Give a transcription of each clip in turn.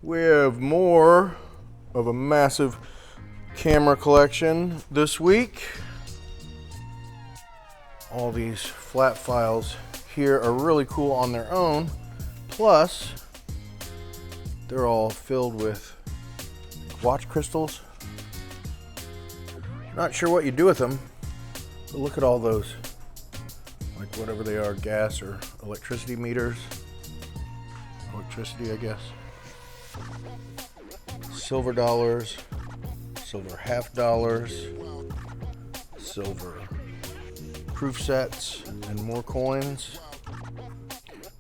We have more of a massive camera collection this week. All these flat files here are really cool on their own. Plus, they're all filled with watch crystals. Not sure what you do with them, but look at all those, like whatever they are, gas or electricity meters. Electricity, I guess. Silver dollars, silver half dollars, silver proof sets, and more coins.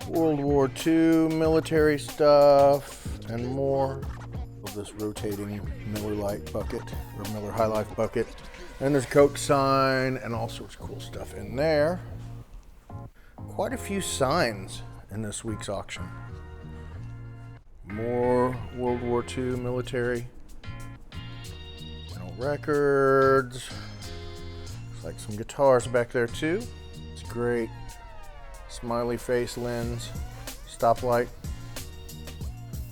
World War II military stuff, and more of this rotating Miller Lite bucket, or Miller High Life bucket. And there's a Coke sign, and all sorts of cool stuff in there. Quite a few signs in this week's auction. More World War II military, metal records. Looks like some guitars back there too. It's great. Smiley face lens, stoplight.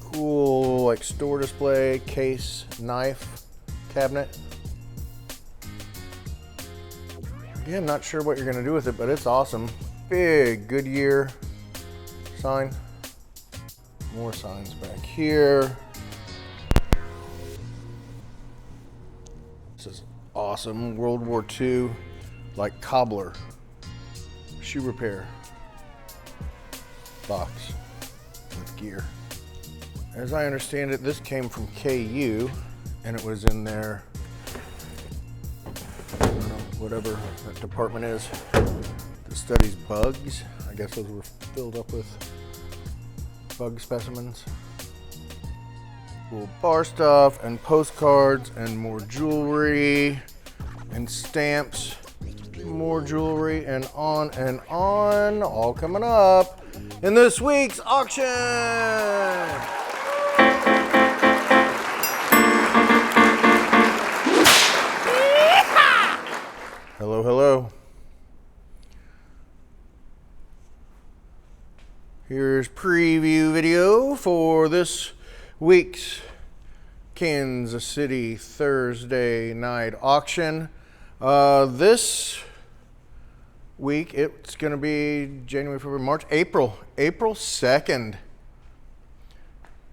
Cool, like store display, case, knife, cabinet. Again, not sure what you're gonna do with it, but it's awesome. Big Goodyear sign. More signs back here. This is awesome. World War II, like cobbler, shoe repair box with gear. As I understand it, this came from KU, and it was in their, I don't know, whatever that department is that studies bugs. I guess those were filled up with bug specimens. Cool bar stuff and postcards and more jewelry and stamps, more jewelry, and on, all coming up in this week's auction. Hello, hello. Here's preview video for this week's Kansas City Thursday night auction. This week it's going to be January, February, March, April 2nd.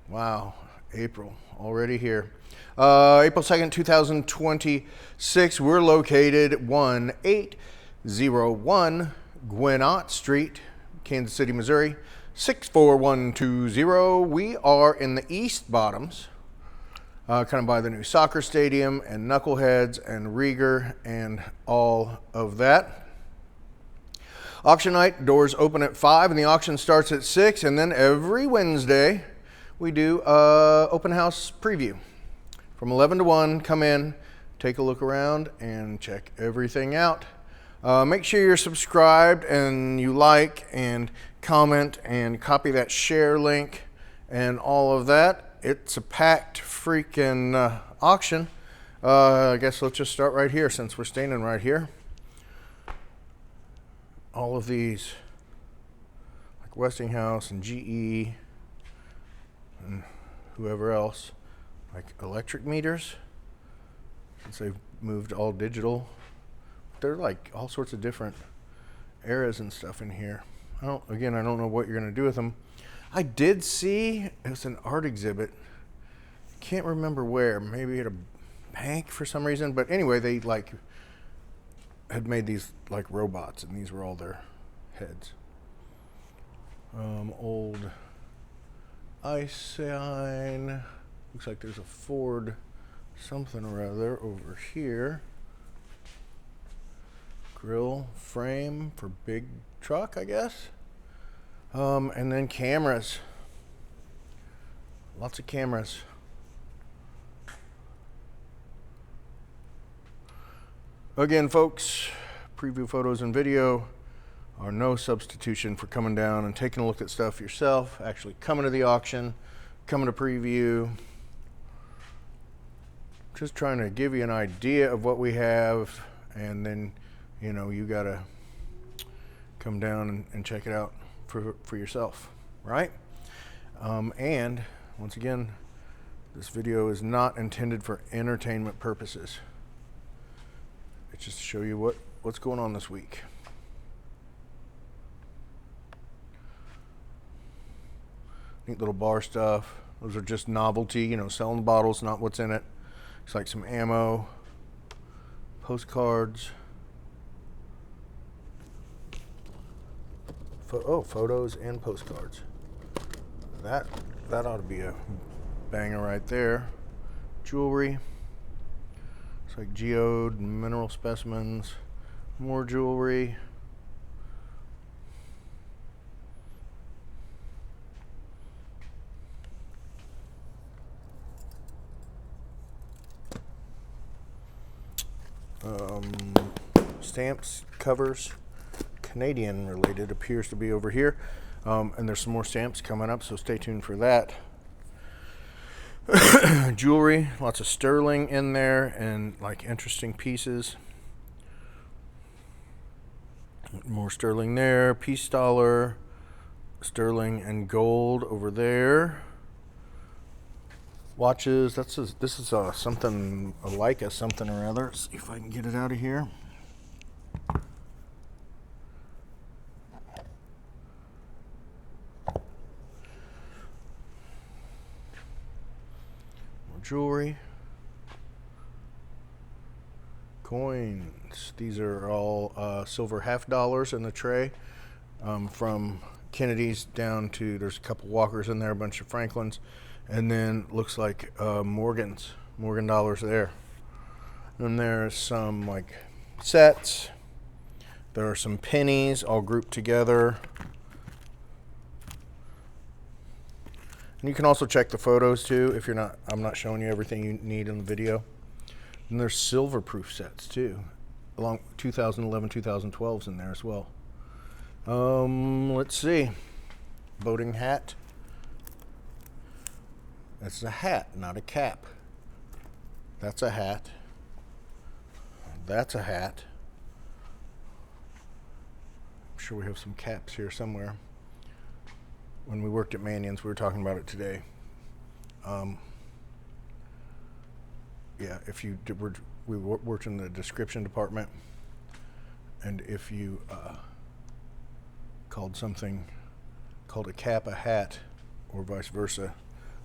Wow, April already here. April 2nd, 2026. We're located 1801 Gwinnett Street, Kansas City, Missouri. 64120. We are in the East Bottoms, kind of by the new soccer stadium and Knuckleheads and Rieger and all of that. Auction night, doors open at 5 and the auction starts at 6. And then every Wednesday we do open house preview from 11 to 1. Come in, take a look around, and check everything out. Make sure you're subscribed and you like and comment and copy that share link and all of that. It's a packed freaking auction. I guess let's just start right here since we're standing right here. All of these, like Westinghouse and GE and whoever else, like electric meters, since they've moved all digital. They're like all sorts of different eras and stuff in here. I don't know what you're gonna do with them. I did see it was an art exhibit. Can't remember where. Maybe at a bank for some reason. But anyway, they like had made these like robots, and these were all their heads. Old ice sign. Looks like there's a Ford something or other over here. Grill frame for big truck, I guess. And then cameras. Lots of cameras. Again, folks, preview photos and video are no substitution for coming down and taking a look at stuff yourself, actually coming to the auction, coming to preview. Just trying to give you an idea of what we have, and then, you know, you gotta come down and check it out for yourself, right? And Once again, this video is not intended for entertainment purposes. It's just to show you what's going on this week. Neat little bar stuff. Those are just novelty, you know, selling bottles, not what's in it. It's like some ammo, postcards. Photos and postcards. That ought to be a banger right there. Jewelry. It's like geode, mineral specimens, more jewelry. Stamps, covers, Canadian related appears to be over here. And there's some more stamps coming up, so stay tuned for that. Jewelry, lots of sterling in there and like interesting pieces. More sterling there, peace dollar, sterling and gold over there. Watches, this is something like a something or other. Let's see if I can get it out of here. More jewelry. Coins. These are all silver half dollars in the tray. From Kennedy's down to, there's a couple Walkers in there, a bunch of Franklins. And then looks like Morgan dollars there. And there's some like sets. There are some pennies all grouped together. And you can also check the photos too if you're not, I'm not showing you everything you need in the video. And there's silver proof sets too, along 2011, 2012s in there as well. Let's see. Boating hat. That's a hat, not a cap. That's a hat. That's a hat. I'm sure we have some caps here somewhere. When we worked at Mannion's, we were talking about it today. Yeah, if you did, we worked in the description department, and if you called a cap a hat, or vice versa,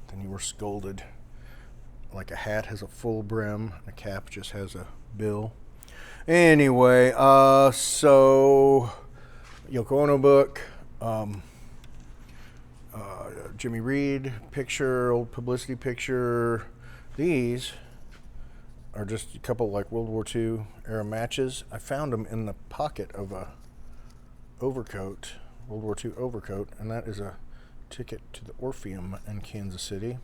then you were scolded. Like a hat has a full brim, a cap just has a bill. Anyway, so Yoko Ono book, Jimmy Reed picture, old publicity picture. These are just a couple like World War II era matches. I found them in the pocket of a overcoat, World War II overcoat, and that is a ticket to the Orpheum in Kansas City.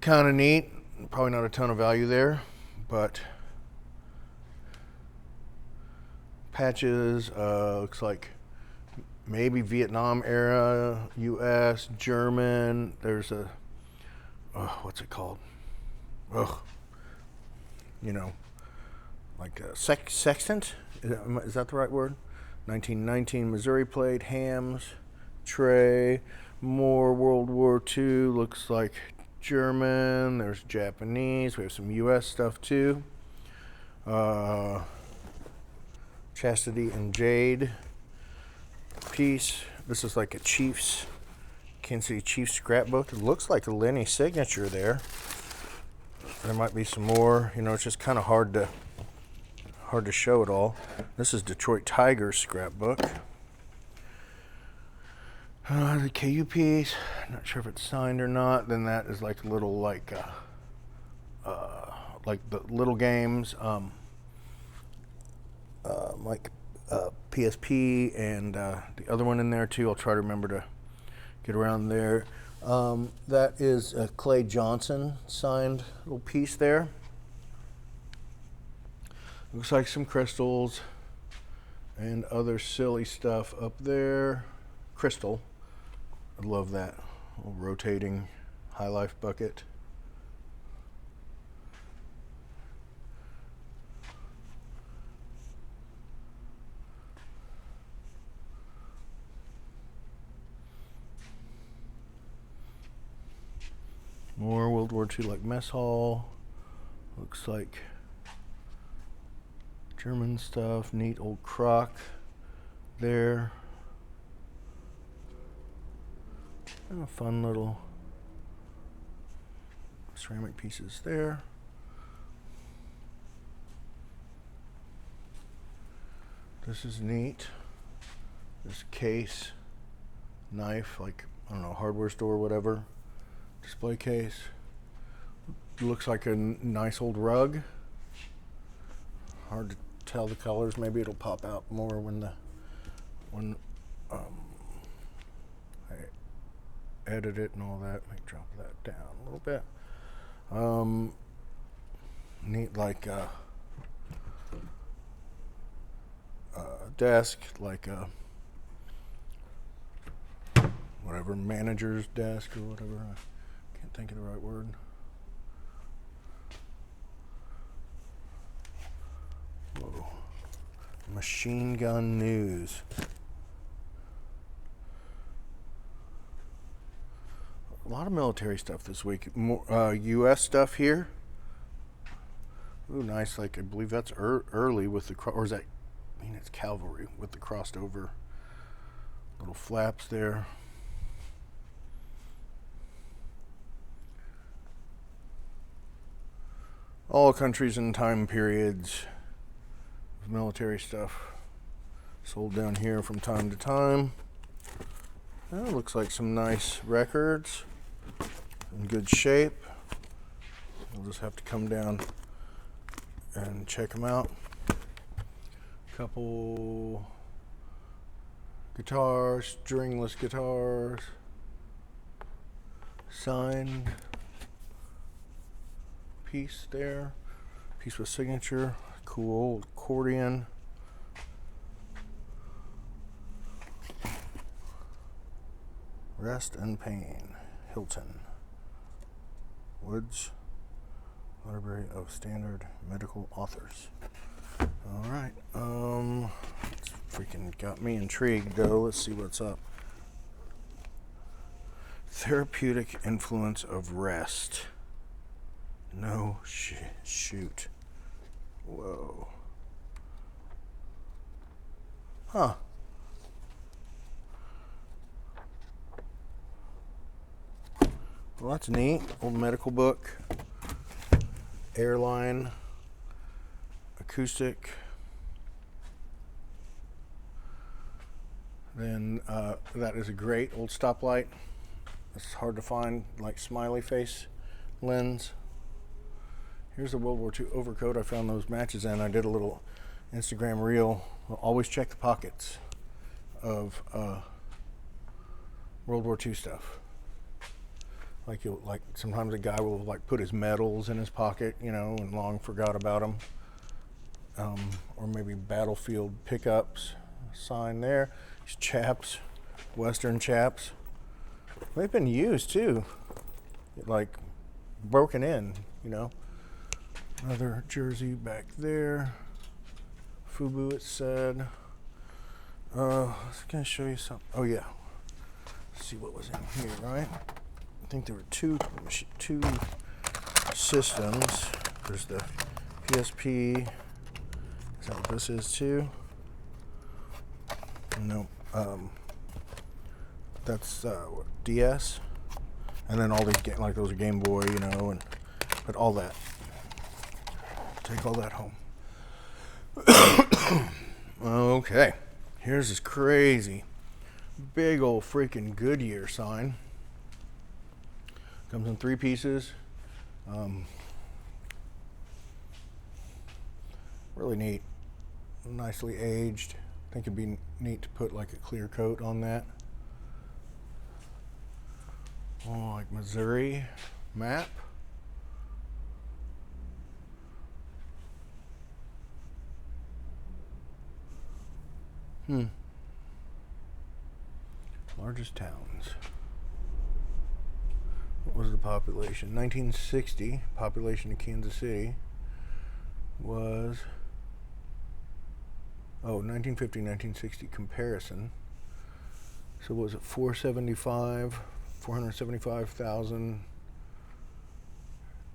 Kind of neat. Probably not a ton of value there, but patches, looks like maybe Vietnam era, US, German. There's a, what's it called? You know, like a sextant? Is that the right word? 1919 Missouri plate, hams, tray, more World War II, looks like German, there's Japanese, we have some US stuff too. Chastity and Jade piece. This is like a Chiefs, Kansas City Chiefs scrapbook. It looks like a Lenny signature there. There might be some more, you know, it's just kind of hard to show it all. This is Detroit Tigers scrapbook. The KU piece, not sure if it's signed or not. Then that is like a little like the little games, like PSP and the other one in there too. I'll try to remember to get around there. That is a Clay Johnson signed little piece there. Looks like some crystals and other silly stuff up there. Crystal. I love that. Little rotating high life bucket. More World War II, like mess hall. Looks like German stuff. Neat old crock there. Oh, fun little ceramic pieces there. This is neat. This case, knife, like, I don't know, hardware store, whatever. Display case. Looks like a nice old rug. Hard to tell the colors. Maybe it'll pop out more when I edit it and all that. Let me drop that down a little bit. Neat, like desk, like a whatever, manager's desk or whatever. I can't think of the right word. Whoa. Machine Gun News. A lot of military stuff this week. More U.S. stuff here. Ooh, nice. Like, I believe that's early with the, or is that, I mean, it's cavalry with the crossed over little flaps there. All countries and time periods of military stuff sold down here from time to time. That looks like some nice records in good shape. We'll just have to come down and check them out. Couple guitars, stringless guitars, signed piece there, piece with signature, cool old accordion. Rest and Pain, Hilton. Woods, Library of Standard Medical Authors. All right, it's freaking got me intrigued though. Let's see what's up. Therapeutic influence of rest. No shoot. Whoa. Huh. Well, that's neat. Old medical book. Airline. Acoustic. Then that is a great old stoplight. It's hard to find, like smiley face lens. Here's a World War II overcoat I found those matches in. I did a little Instagram reel. I'll always check the pockets of World War II stuff. Like sometimes a guy will like put his medals in his pocket, you know, and long forgot about them. Or maybe battlefield pickups. Sign there. These chaps, Western chaps. They've been used too. Like broken in, you know. Another jersey back there. FUBU, it said. I was gonna show you something. Oh yeah. Let's see what was in here, right? I think there were two systems. There's the PSP. Is that what this is too? No. That's what, DS. And then all these like those are Game Boy, you know, and but all that. Take all that home. Okay. Here's this crazy big old freaking Goodyear sign. Comes in 3 pieces. Really neat. Nicely aged. I think it'd be neat to put like a clear coat on that. Oh, like Missouri map. Largest towns. What was the population? 1960, population of Kansas City was, 1950, 1960 comparison. So what was it, 475,000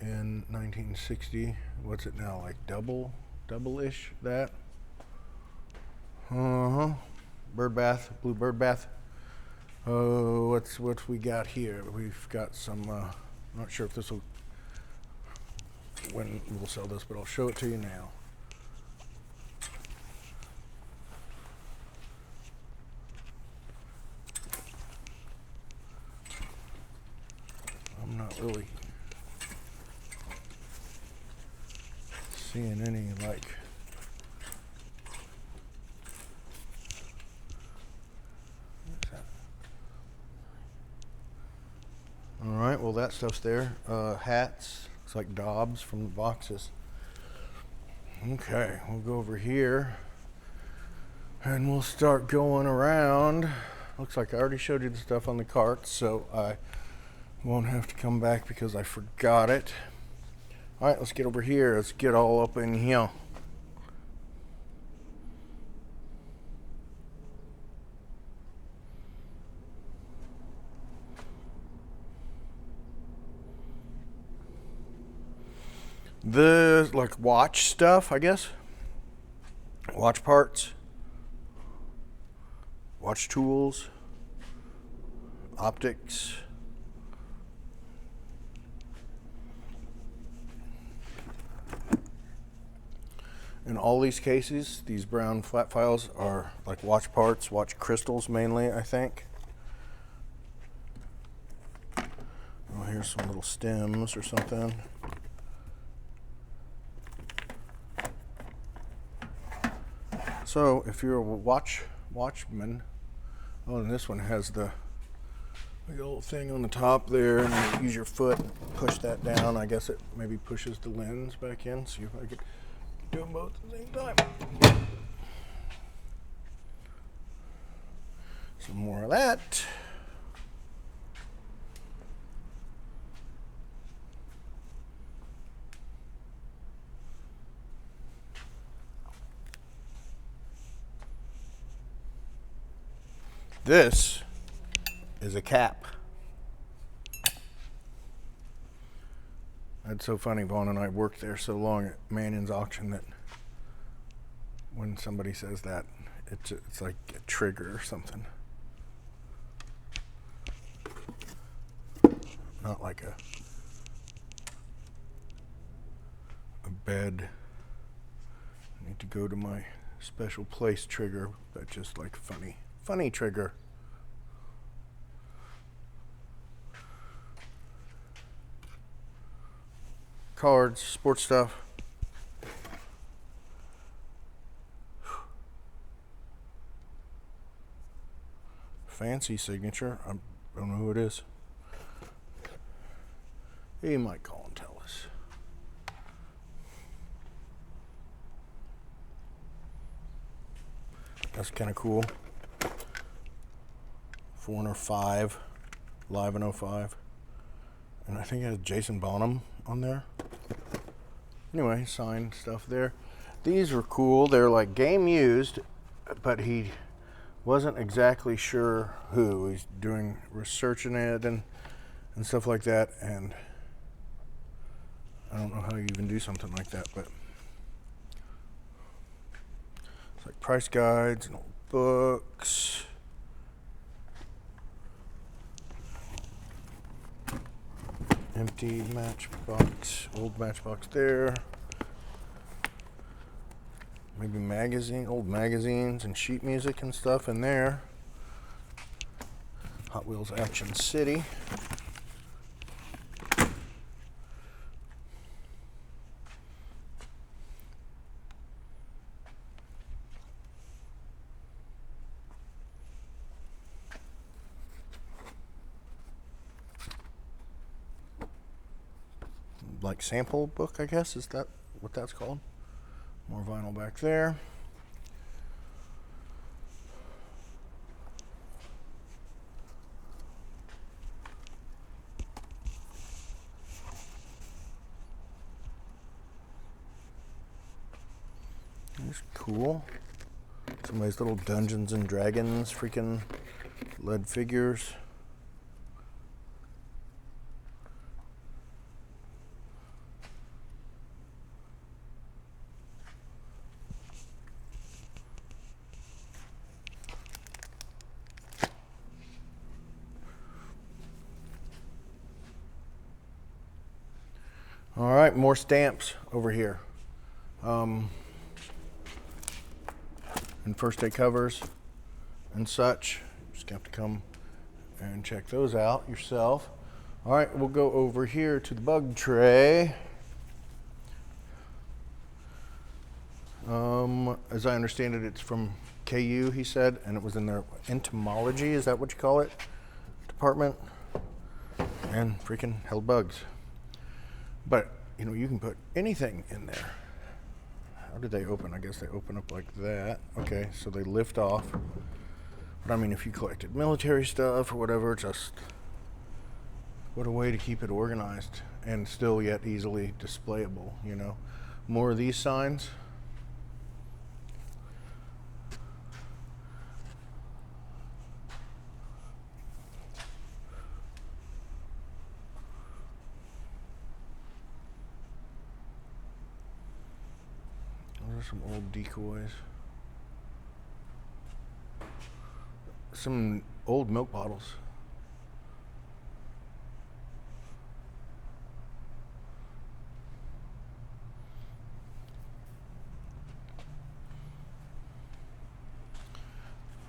in 1960. What's it now, like double-ish that? Uh-huh. Bird bath, blue bird bath. Oh, what's we got here? We've got some, not sure if this will, when we'll sell this, but I'll show it to you now. I'm not really seeing any like all right, well that stuff's there. Hats, looks like Dobbs from the boxes. Okay, we'll go over here and we'll start going around. Looks like I already showed you the stuff on the carts, so I won't have to come back because I forgot it. All right, let's get over here. Let's get all up in here. The like watch stuff, I guess. Watch parts. Watch tools. Optics. In all these cases, these brown flat files are like watch parts, watch crystals mainly, I think. Oh, here's some little stems or something. So if you're a watchman, oh, and this one has the little thing on the top there, and you use your foot, push that down. I guess it maybe pushes the lens back in. See if I could do them both at the same time. Some more of that. This is a cap. That's so funny. Vaughn and I worked there so long at Mannion's auction that when somebody says that, it's like a trigger or something. Not like a bed. I need to go to my special place trigger. That's just like funny trigger. Cards, sports stuff. Fancy signature. I don't know who it is. He might call and tell us. That's kind of cool. 405, live in 05. And I think it has Jason Bonham on there. Anyway, signed stuff there. These were cool. They're like game used, but he wasn't exactly sure who. He's doing researching it and stuff like that. And I don't know how you even do something like that, but it's like price guides and old books. Empty matchbox, old matchbox there. Maybe old magazines and sheet music and stuff in there. Hot Wheels Action City. Like sample book, I guess, is that what that's called? More vinyl back there. That's cool. Some of these little Dungeons and Dragons freaking lead figures. All right, more stamps over here. And first aid covers and such. Just have to come and check those out yourself. All right, we'll go over here to the bug tray. As I understand it, it's from KU, he said, and it was in their entomology, is that what you call it, department? And freaking hell bugs. But, you know, you can put anything in there. How did they open? I guess they open up like that. Okay, so they lift off. But I mean, if you collected military stuff or whatever, just what a way to keep it organized and still yet easily displayable, you know. More of these signs. Those are some old decoys. Some old milk bottles.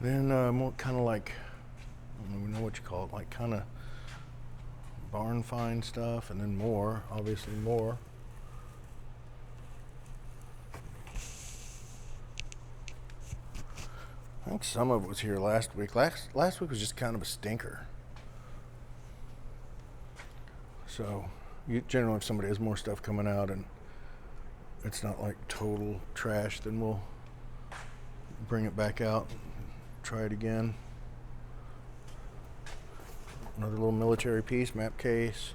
Then more kind of like, I don't even know what you call it, like kind of barn find stuff, and then more, obviously more. I think some of it was here last week. Last week was just kind of a stinker. So generally if somebody has more stuff coming out and it's not like total trash, then we'll bring it back out, try it again. Another little military piece, map case.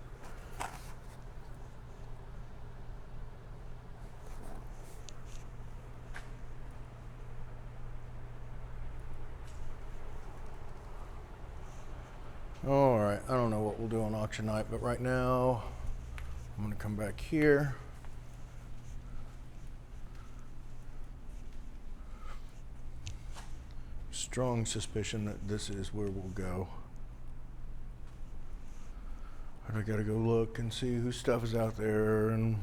All right, I don't know what we'll do on auction night, but right now I'm gonna come back here. Strong suspicion that this is where we'll go. But I gotta go look and see whose stuff is out there, and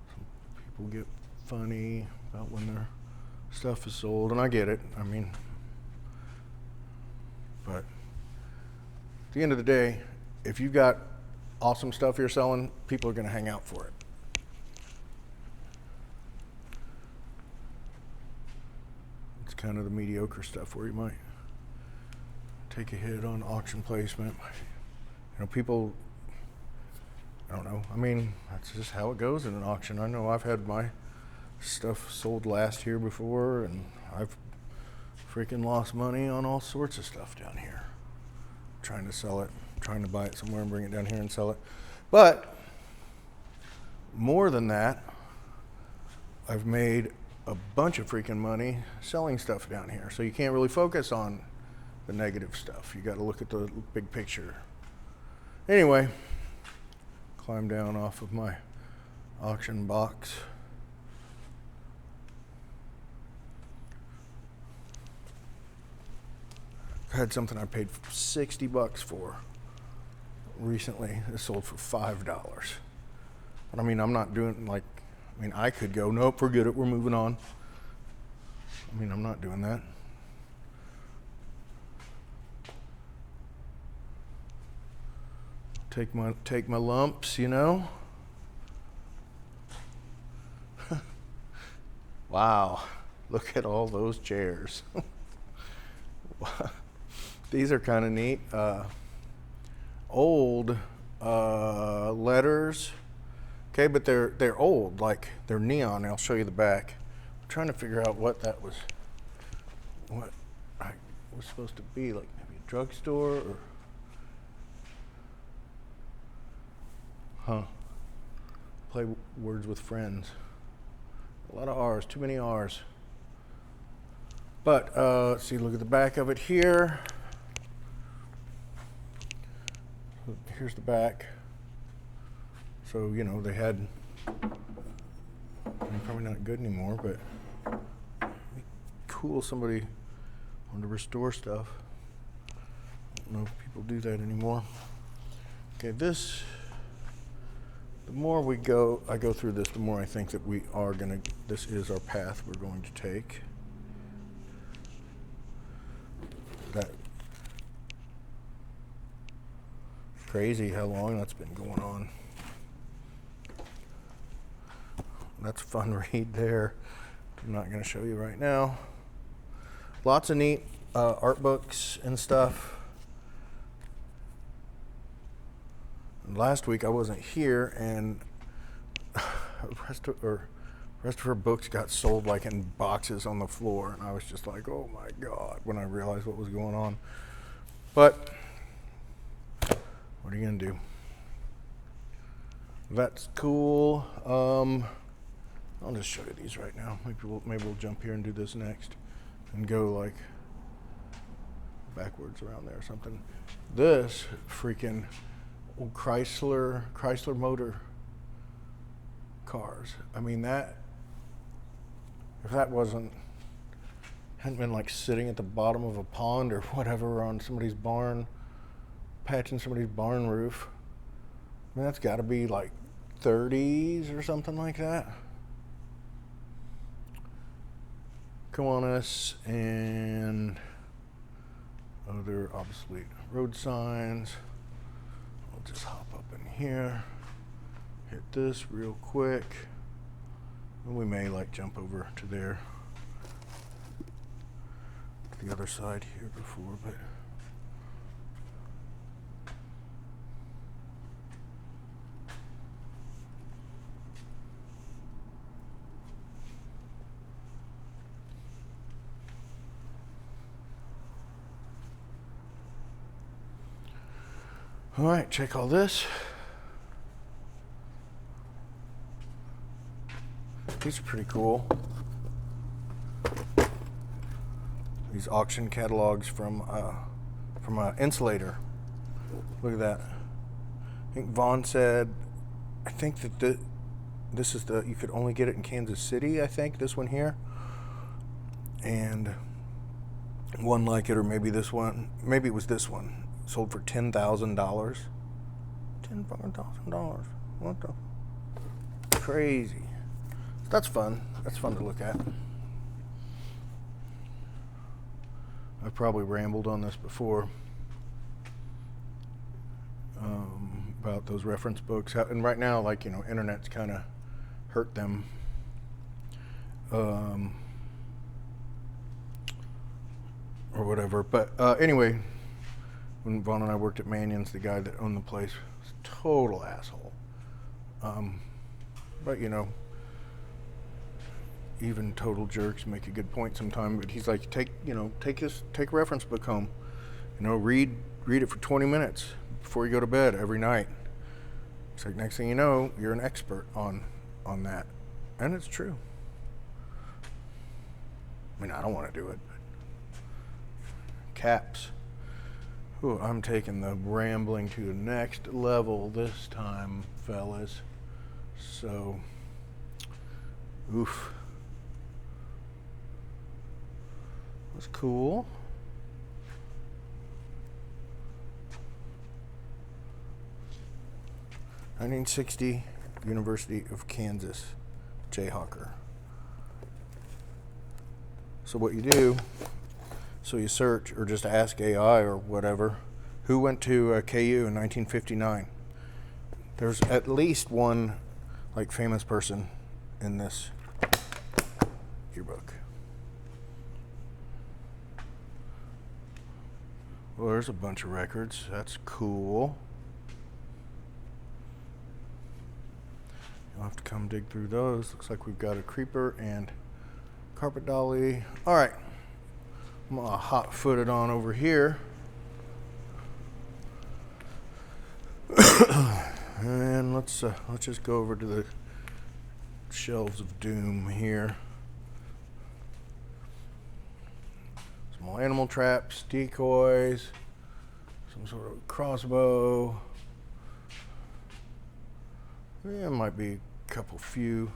some people get funny about when their stuff is sold, and I get it. I mean, but at the end of the day, if you've got awesome stuff you're selling, people are gonna hang out for it. It's kind of the mediocre stuff where you might take a hit on auction placement. You know, people, I don't know, I mean, that's just how it goes in an auction. I know I've had my stuff sold last year before, and I've freaking lost money on all sorts of stuff down here. Trying to sell it, trying to buy it somewhere and bring it down here and sell it. But more than that, I've made a bunch of freaking money selling stuff down here. So you can't really focus on the negative stuff. You got to look at the big picture. Anyway, climb down off of my auction box. I had something I paid $60 for recently. It sold for $5. But I mean, I'm not doing like, I mean, I could go, nope, forget it, we're moving on. I mean, I'm not doing that. Take my lumps, you know. Wow, look at all those chairs. These are kind of neat. Old letters. Okay, but they're old, like they're neon. I'll show you the back. I'm trying to figure out what that was, what I was supposed to be, like maybe a drugstore or, play words with friends. A lot of R's, too many R's. But let's see, look at the back of it here. Here's the back. So, you know, they had, probably not good anymore, but cool, somebody wanted to restore stuff. I don't know if people do that anymore. Okay, this The more I go through this, the more I think that this is our path we're going to take. That crazy how long that's been going on. That's a fun read there. I'm not going to show you right now. Lots of neat art books and stuff. And last week I wasn't here, and the rest of her books got sold like in boxes on the floor, and I was just like, oh my God, when I realized what was going on. But what are you gonna do? That's cool. I'll just show you these right now. Maybe we'll jump here and do this next and go like backwards around there or something. This freaking old Chrysler motor cars. I mean, if that hadn't been like sitting at the bottom of a pond or whatever on somebody's barn, patching somebody's barn roof, I mean, that's got to be like 30s or something like that. Kiwanis and other obsolete road signs. I'll just hop up in here, hit this real quick, and we may like jump over to there, to the other side here before, but all right, check all this. These are pretty cool. These auction catalogs from Insulator. Look at that. I think Vaughn said, I think that this is you could only get it in Kansas City, I think, this one here. And one like it, or maybe this one, maybe it was this one. Sold for $10,000. $10,000. What the? Crazy. That's fun. That's fun to look at. I've probably rambled on this before about those reference books. And right now, like, you know, internet's kind of hurt them. Or whatever. But anyway, when Vaughn and I worked at Mannion's, the guy that owned the place was a total asshole. But you know, even total jerks make a good point sometime. But he's like, take a reference book home, you know, read it for 20 minutes before you go to bed every night. It's like, next thing you know, you're an expert on that, and it's true. I mean, I don't want to do it, but caps. Ooh, I'm taking the rambling to the next level this time, fellas. So, oof. That's cool. (1960) University of Kansas, Jayhawker. So what you do, so you search or just ask AI or whatever, who went to KU in 1959? There's at least one like famous person in this yearbook. Well, there's a bunch of records. That's cool. You'll have to come dig through those. Looks like we've got a creeper and carpet dolly. All right. I'm gonna hot-foot it on over here. And let's just go over to the shelves of doom here. Small animal traps, decoys, some sort of crossbow. Yeah, might be a few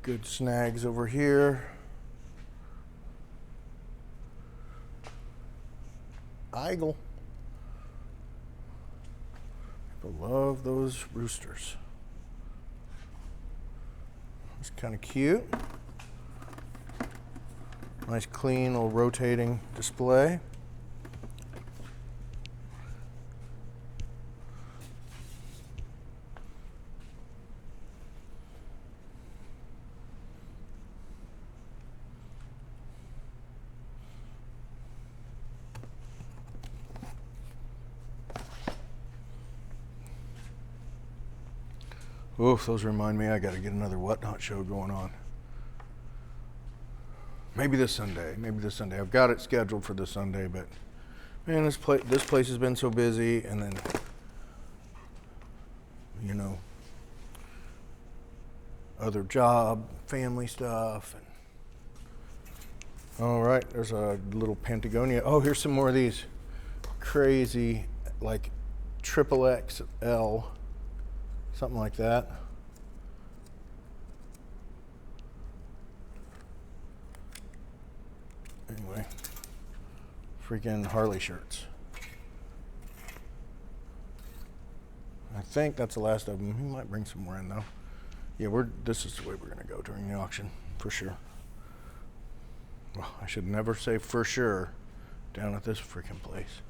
good snags over here. Eagle. People love those roosters. It's kind of cute. Nice clean little rotating display. Oof, those remind me I got to get another Whatnot show going on. Maybe this Sunday. I've got it scheduled for this Sunday, but man, this place has been so busy, and then, you know, other job, family stuff. And all right, there's a little Patagonia. Oh, here's some more of these crazy, like triple XL. Something like that. Anyway, freaking Harley shirts. I think that's the last of them. He might bring some more in though. Yeah, this is the way we're gonna go during the auction, for sure. Well, I should never say for sure down at this freaking place.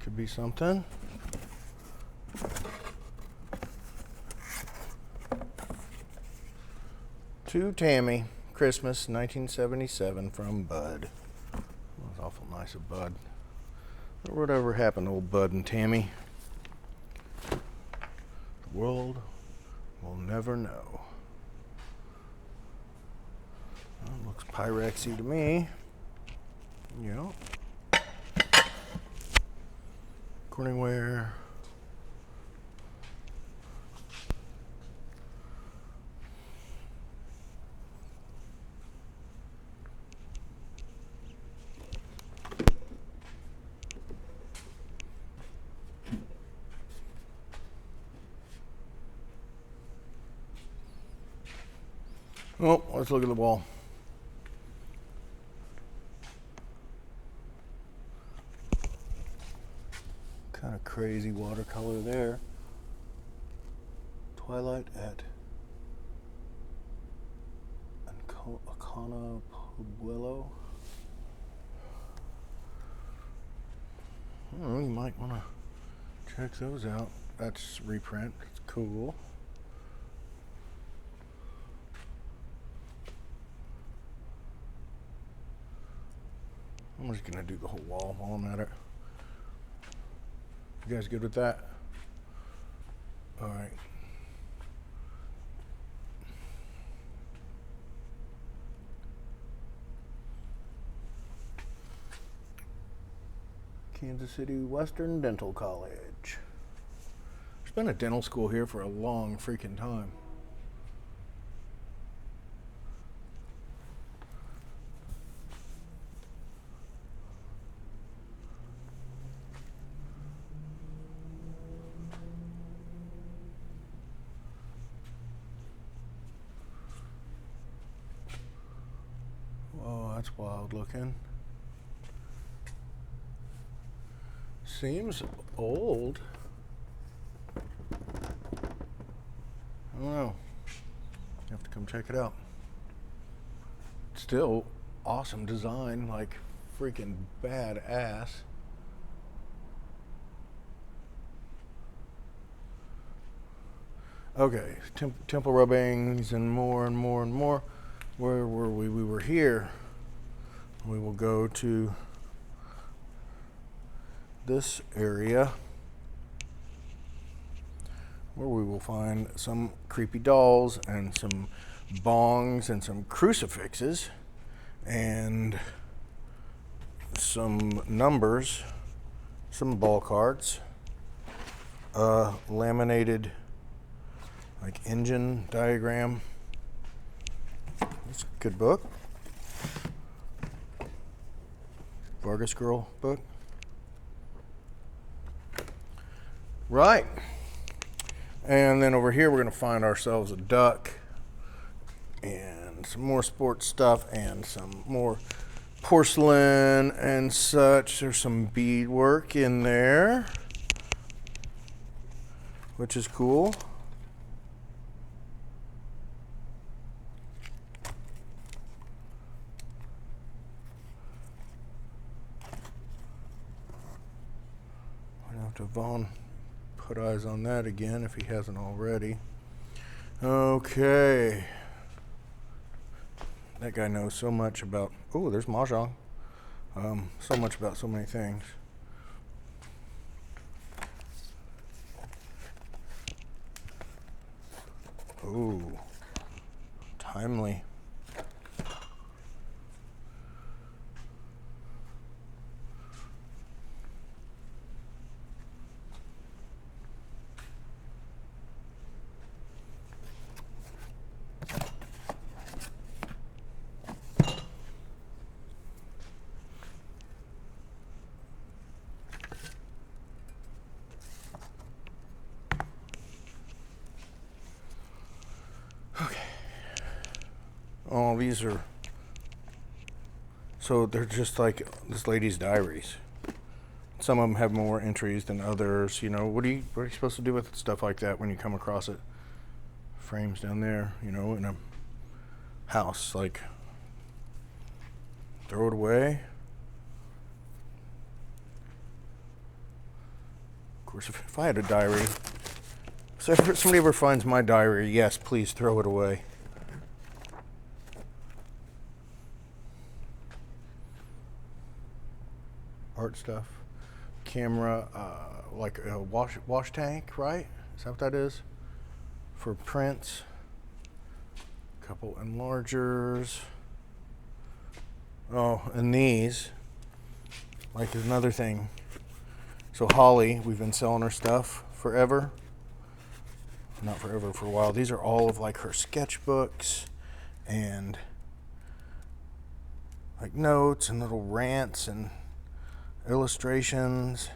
Could be something. To Tammy, Christmas 1977 from Bud. That was awful nice of Bud. Whatever happened to old Bud and Tammy? The world will never know. Well, looks Pyrexy to me. Yeah. Corningware. Oh, let's look at the wall. Kind of crazy watercolor there. Twilight at Acana Pueblo. Oh, you might want to check those out. That's reprint. It's cool. I'm just gonna do the whole wall while I'm at it. You guys good with that? All right. Kansas City Western Dental College. There's been a dental school here for a long freaking time. Whoa, that's wild looking. Seems old. I don't know. You have to come check it out. Still awesome design, like freaking badass. Okay, temple rubbings and more and more and more. Where were we? We were here. We will go to this area where we will find some creepy dolls and some bongs and some crucifixes and some numbers, some ball cards, laminated like engine diagram. It's a good book. Vargas Girl book. Right. And then over here we're going to find ourselves a duck and and some more sports stuff and some more porcelain and such. There's some beadwork in there, which is cool. I'll have to Vaughn put eyes on that again if he hasn't already. Okay. That guy knows so much about, oh, there's Mahjong. So much about so many things. Ooh, timely. Okay. Oh, these are, so they're just like this lady's diaries. Some of them have more entries than others. You know, what are you supposed to do with stuff like that when you come across it? Frames down there, you know, in a house, like throw it away. Of course, if I had a diary, so if somebody ever finds my diary, yes, please throw it away. Art stuff, camera, like a wash tank, right? Is that what that is? For prints, couple enlargers. Oh, and these, like another thing. So Holly, we've been selling her stuff forever. Not forever, for a while. These are all of like her sketchbooks and like notes and little rants and illustrations.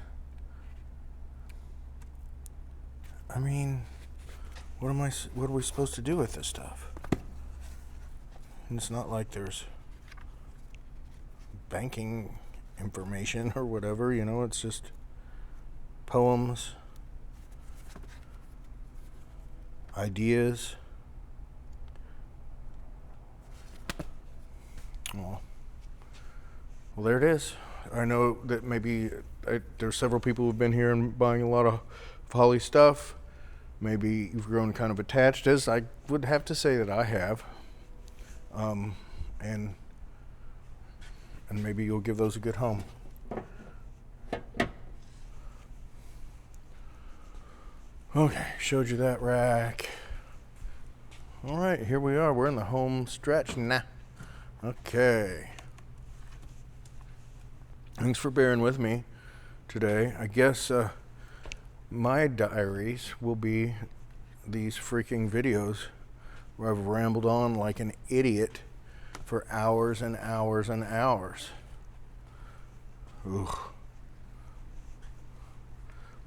I mean, what are we supposed to do with this stuff? And it's not like there's banking information or whatever, you know, it's just poems, ideas. Oh. Well, there it is. I know that maybe there's several people who've been here and buying a lot of Holly stuff. Maybe you've grown kind of attached, as I would have to say that I have. And maybe you'll give those a good home. Okay, showed you that rack. All right, here we are. We're in the home stretch now. Okay. Thanks for bearing with me today. I guess my diaries will be these freaking videos where I've rambled on like an idiot for hours and hours and hours. Ugh.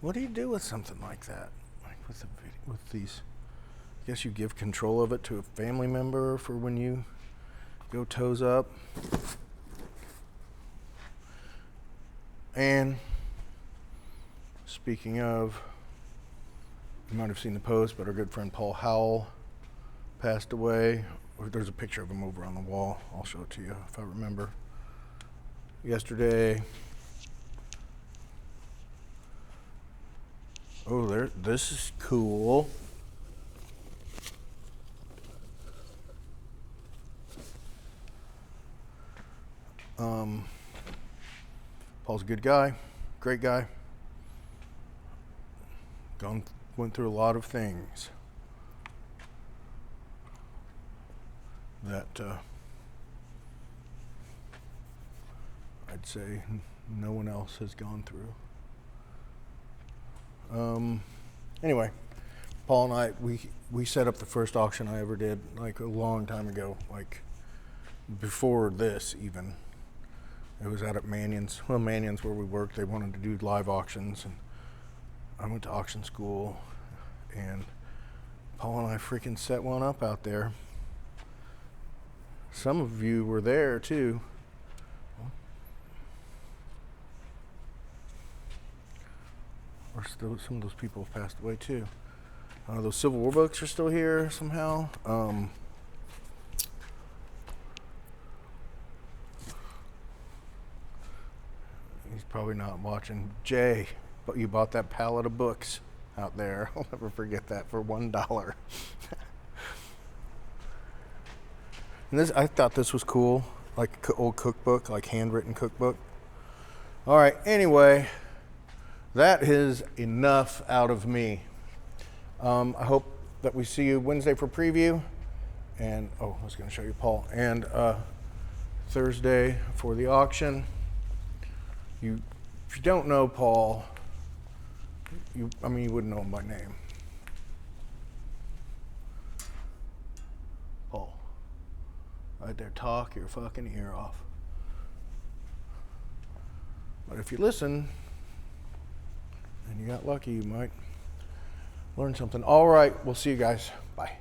What do you do with something like that? Like with these, I guess you give control of it to a family member for when you go toes up. And speaking of, you might have seen the post, but our good friend Paul Howell passed away. There's a picture of him over on the wall. I'll show it to you if I remember. Yesterday. Oh, this is cool. Paul's a good guy, great guy. Went through a lot of things that I'd say no one else has gone through. Anyway, Paul and I, we set up the first auction I ever did like a long time ago, like before this even. It was out at Mannion's. Well, Mannion's where we worked. They wanted to do live auctions, and I went to auction school, and Paul and I freaking set one up out there. some of you were there too. Or still, some of those people have passed away too. Those Civil War books are still here somehow. He's probably not watching. Jay, but you bought that pallet of books out there. I'll never forget that, for $1. And this, I thought this was cool, like old cookbook, like handwritten cookbook. All right, anyway, that is enough out of me. I hope that we see you Wednesday for preview, and I was going to show you Paul, and Thursday for the auction. If you don't know Paul, you wouldn't know him by name. Paul, right there, talk your fucking ear off. But if you listen, and you got lucky, you might learn something. All right, we'll see you guys. Bye.